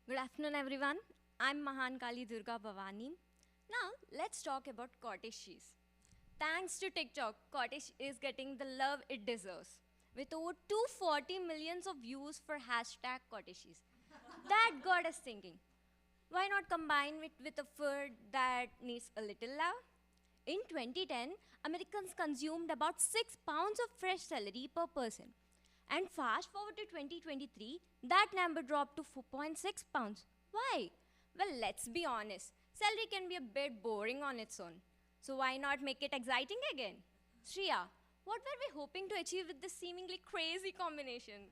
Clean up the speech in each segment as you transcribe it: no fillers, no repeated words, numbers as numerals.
Good afternoon, everyone. I'm Mahankali Durga Bhavani. Now, let's talk about cottage cheese. Thanks to TikTok, cottage is getting the love it deserves. With over 240 millions of views for hashtag cottage cheese. That got us thinking, why not combine it with a food that needs a little love? In 2010, Americans consumed about 6 pounds of fresh celery per person. And fast forward to 2023, that number dropped to 4.6 pounds. Why? Well, let's be honest. Celery can be a bit boring on its own. So why not make it exciting again? Sreeya, what were we hoping to achieve with this seemingly crazy combination?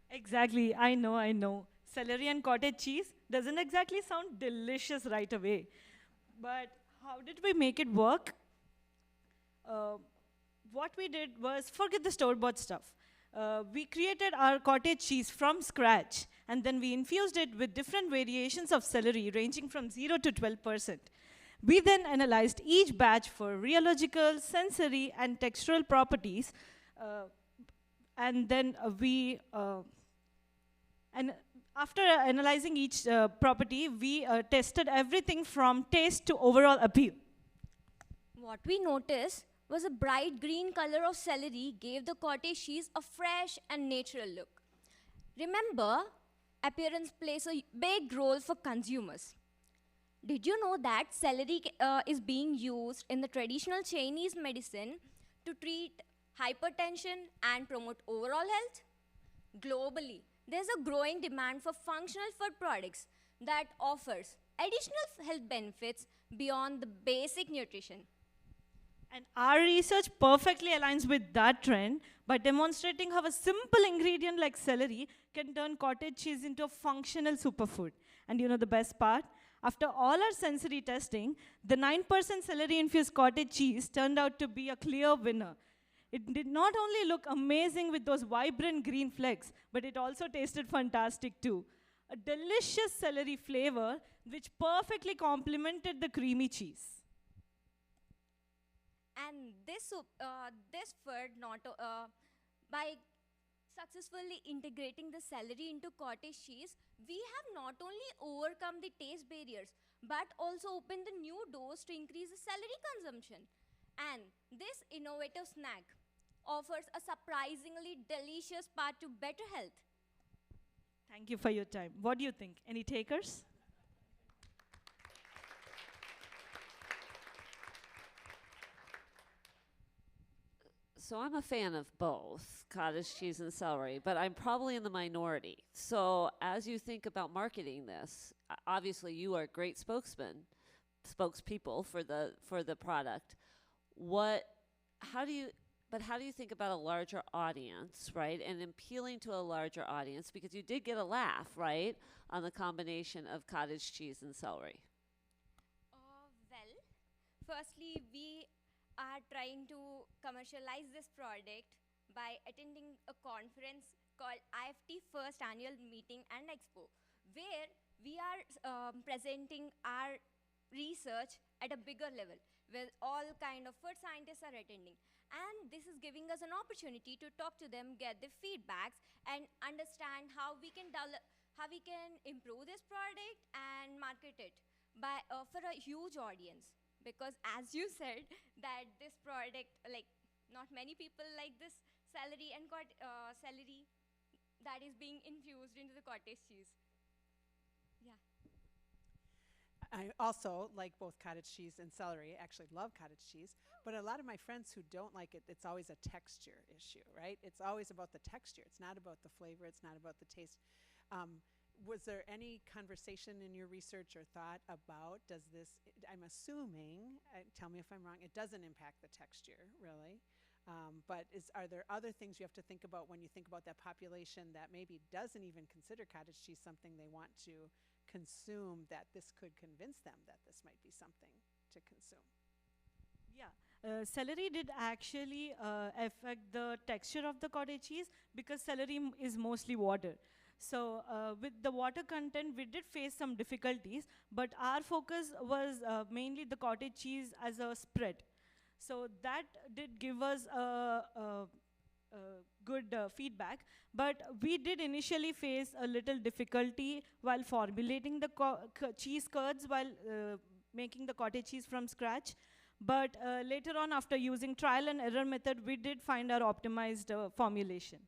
Exactly, I know. Celery and cottage cheese doesn't exactly sound delicious right away. But how did we make it work? Uh, what we did was forget the store-bought stuff. We created our cottage cheese from scratch, and then we infused it with different variations of celery ranging from 0 to 12%. We then analyzed each batch for rheological, sensory, and textural properties, uh, and then and after analyzing each property, we tested everything from taste to overall appeal. What we noticed was a bright green color of celery gave the cottage cheese a fresh and natural look. Remember, appearance plays a big role for consumers. Did you know that celery is being used in the traditional Chinese medicine to treat hypertension and promote overall health? Globally, there's a growing demand for functional food products that offers additional health benefits beyond the basic nutrition. And our research perfectly aligns with that trend by demonstrating how a simple ingredient like celery can turn cottage cheese into a functional superfood. And you know the best part? After all our sensory testing, the 9% celery infused cottage cheese turned out to be a clear winner. It did not only look amazing with those vibrant green flecks, but it also tasted fantastic too. A delicious celery flavor which perfectly complemented the creamy cheese. And this food by successfully integrating the celery into cottage cheese, we have not only overcome the taste barriers, but also opened the new doors to increase the celery consumption. And this innovative snack offers a surprisingly delicious path to better health. Thank you for your time. What do you think? Any takers? So I'm a fan of both cottage cheese and celery, but I'm probably in the minority. So as you think about marketing this, obviously you are a great spokespeople for the product. What how do you how do you think about a larger audience, right? And appealing to a larger audience because you did get a laugh, right, on the combination of cottage cheese and celery. Well, firstly, we are trying to commercialize this product by attending a conference called IFT First Annual Meeting and Expo, where we are presenting our research at a bigger level, where all kind of food scientists are attending. And this is giving us an opportunity to talk to them, get their feedbacks, and understand how we can develop, how we can improve this product and market it for a huge audience. Because as you said, that this product, like not many people like this celery and celery that is being infused into the cottage cheese. Yeah. I also like both cottage cheese and celery. I actually love cottage cheese. But a lot of my friends who don't like it, it's always a texture issue, right? It's always about the texture. It's not about the flavor. It's not about the taste. Was there any conversation in your research or thought about, does this, I'm assuming, tell me if I'm wrong, it doesn't impact the texture, really. But are there other things you have to think about when you think about that population that maybe doesn't even consider cottage cheese something they want to consume, that this could convince them that this might be something to consume? Yeah. Celery did actually affect the texture of the cottage cheese because celery is mostly water. So with the water content, we did face some difficulties, but our focus was mainly the cottage cheese as a spread. So that did give us good feedback. But we did initially face a little difficulty while formulating the cheese curds while making the cottage cheese from scratch. But later on, after using trial and error method, we did find our optimized formulation.